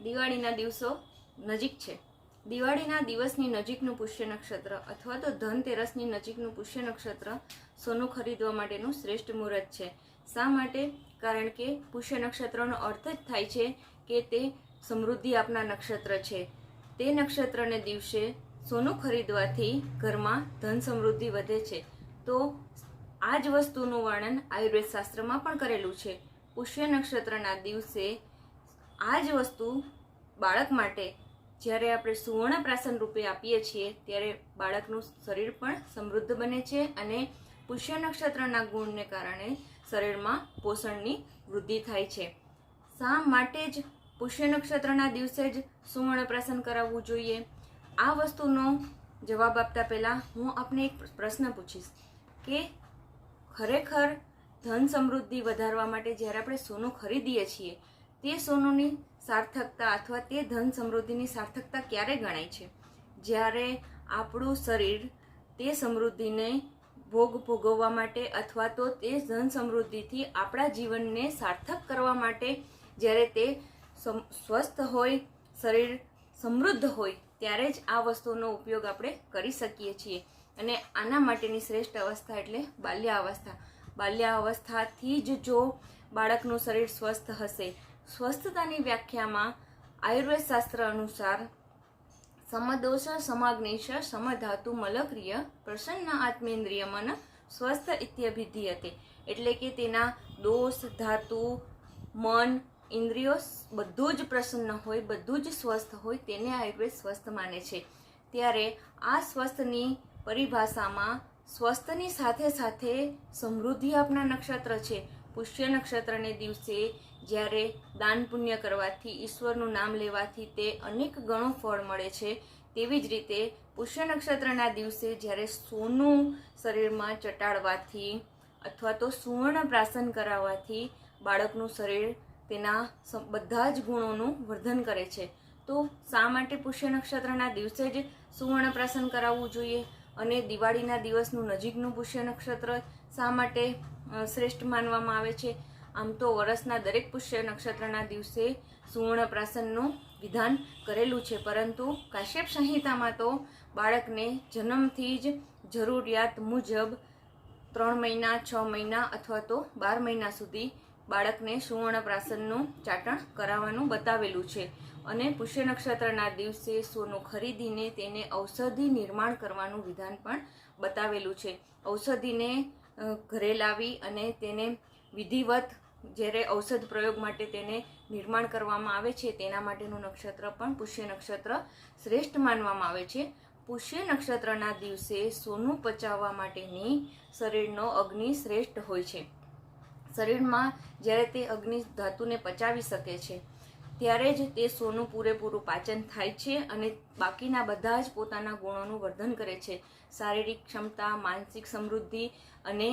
દિવાળીના દિવસો નજીક છે. દિવાળીના દિવસની નજીકનું પુષ્ય નક્ષત્ર અથવા તો ધનતેરસની નજીકનું પુષ્ય નક્ષત્ર સોનું ખરીદવા માટેનું શ્રેષ્ઠ મુહૂર્ત છે. શા માટે? કારણ કે પુષ્ય નક્ષત્રનો અર્થ જ થાય છે કે તે સમૃદ્ધિ આપનાર નક્ષત્ર છે. તે નક્ષત્રને દિવસે સોનું ખરીદવાથી ઘરમાં ધન સમૃદ્ધિ વધે છે. તો આ જ વસ્તુનું વર્ણન આયુર્વેદ શાસ્ત્રમાં પણ કરેલું છે. પુષ્ય નક્ષત્રના દિવસે આ જ વસ્તુ બાળક માટે જ્યારે આપણે સુવર્ણ પ્રાશન રૂપે આપીએ છીએ ત્યારે બાળકનું શરીર પણ સમૃદ્ધ બને છે અને પુષ્ય નક્ષત્રના ગુણને કારણે શરીરમાં પોષણની વૃદ્ધિ થાય છે. શા માટે જ પુષ્ય નક્ષત્રના દિવસે જ સુવર્ણ પ્રાશન કરાવવું જોઈએ? આ વસ્તુનો જવાબ આપતા પહેલાં હું આપને એક પ્રશ્ન પૂછીશ કે ખરેખર ધન સમૃદ્ધિ વધારવા માટે જ્યારે આપણે સોનું ખરીદીએ છીએ તે સોનુની સાર્થકતા અથવા તે ધન સમૃદ્ધિની સાર્થકતા ક્યારે ગણાય છે? જ્યારે આપણું શરીર તે સમૃદ્ધિને ભોગવવા માટે અથવા તો તે ધન સમૃદ્ધિથી આપણા જીવનને સાર્થક કરવા માટે જ્યારે તે સ્વસ્થ હોય, શરીર સમૃદ્ધ હોય ત્યારે જ આ વસ્તુનો ઉપયોગ આપણે કરી શકીએ છીએ. અને આના માટેની શ્રેષ્ઠ અવસ્થા એટલે બાલ્યાવસ્થા. બાલ્યાવસ્થાથી જ જો બાળકનું શરીર સ્વસ્થ હશે. સ્વસ્થતાની વ્યાખ્યામાં આયુર્વેદ શાસ્ત્ર અનુસાર સમદોષ સમાગ્નિશ સમધાતુ મલક્રિય પ્રસન્ન આત્મેન્દ્રિય મન સ્વસ્થ ઇત્યભિધીયતે. એટલે કે તેના દોષ, ધાતુ, મન, ઇન્દ્રિયો બધું જ પ્રસન્ન હોય, બધું જ સ્વસ્થ હોય તેને આયુર્વેદ સ્વસ્થ માને છે. ત્યારે આ સ્વસ્થની પરિભાષામાં સ્વસ્થની સાથે સાથે સમૃદ્ધિ આપનાર નક્ષત્ર છે. પુષ્ય નક્ષત્રને દિવસે જ્યારે દાન પુણ્ય કરવાથી, ઈશ્વરનું નામ લેવાથી તે અનેક ગણું ફળ મળે છે. તેવી જ રીતે પુષ્ય નક્ષત્રના દિવસે જ્યારે સોનું શરીરમાં ચટાડવાથી અથવા તો સુવર્ણ પ્રાશન કરાવવાથી બાળકનું શરીર તેના બધા જ ગુણોનું વર્ધન કરે છે. તો શા માટે પુષ્ય નક્ષત્રના દિવસે જ સુવર્ણ પ્રાશન કરાવવું જોઈએ? અને દિવાળીના દિવસનું નજીકનું પુષ્ય નક્ષત્ર શા માટે શ્રેષ્ઠ માનવામાં આવે છે? આમ તો વર્ષના દરેક પુષ્ય નક્ષત્રના દિવસે સુવર્ણ પ્રાશનનું વિધાન કરેલું છે, પરંતુ કાશ્યપ સંહિતામાં તો બાળકને જન્મથી જ જરૂરિયાત મુજબ 3 મહિના, 6 મહિના અથવા તો 12 મહિના સુધી બાળકને સુવર્ણ પ્રાશનનું ચાટણ કરાવવાનું બતાવેલું છે. અને પુષ્ય નક્ષત્રના દિવસે સોનું ખરીદીને તેને ઔષધિ નિર્માણ કરવાનું વિધાન પણ બતાવેલું છે. ઔષધિને ઘરે લાવી અને તેને વિધિવત જ્યારે ઔષધ પ્રયોગ માટે તેને નિર્માણ કરવામાં આવે છે તેના માટેનું નક્ષત્ર પણ પુષ્ય નક્ષત્ર શ્રેષ્ઠ માનવામાં આવે છે. પુષ્ય નક્ષત્રના દિવસે સોનું પચાવવા માટેની શરીરનો અગ્નિ શ્રેષ્ઠ હોય છે. શરીરમાં જ્યારે તે અગ્નિ ધાતુને પચાવી શકે છે ત્યારે જ તે સોનું પૂરેપૂરું પાચન થાય છે અને બાકીના બધા જ પોતાના ગુણોનું વર્ધન કરે છે. શારીરિક ક્ષમતા, માનસિક સમૃદ્ધિ અને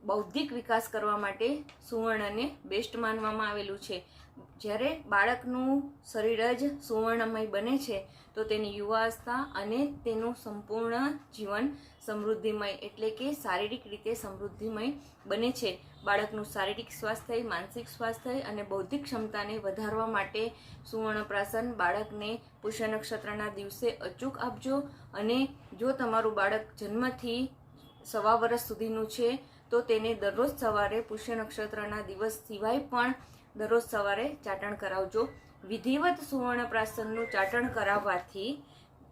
બૌદ્ધિક વિકાસ કરવા માટે સુવર્ણને બેસ્ટ માનવામાં આવેલું છે. જ્યારે બાળકનું શરીર જ સુવર્ણમય બને છે તો તેની યુવાવસ્થા અને તેનું સંપૂર્ણ જીવન સમૃદ્ધિમય એટલે કે શારીરિક રીતે સમૃદ્ધિમય બને છે. બાળકનું શારીરિક સ્વાસ્થ્ય, માનસિક સ્વાસ્થ્ય અને બૌદ્ધિક ક્ષમતાને વધારવા માટે સુવર્ણ પ્રાશન બાળકને પુષ્ય નક્ષત્રના દિવસે અચૂક આપજો. અને જો તમારું બાળક જન્મથી 1.25 વર્ષ સુધીનું છે તો તેને દરરોજ સવારે પુષ્ય નક્ષત્રના દિવસ સિવાય પણ દરરોજ સવારે ચાટણ કરાવજો. વિધિવત સુવર્ણ પ્રાશનનું ચાટણ કરાવવાથી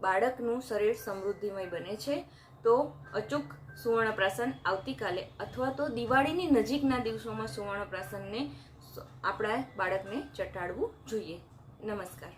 બાળકનું શરીર સમૃદ્ધિમય બને છે. તો અચૂક સુવર્ણ પ્રાશન આવતીકાલે અથવા તો દિવાળીની નજીકના દિવસોમાં સુવર્ણ પ્રાશનને આપણા બાળકને ચટાડવું જોઈએ. નમસ્કાર.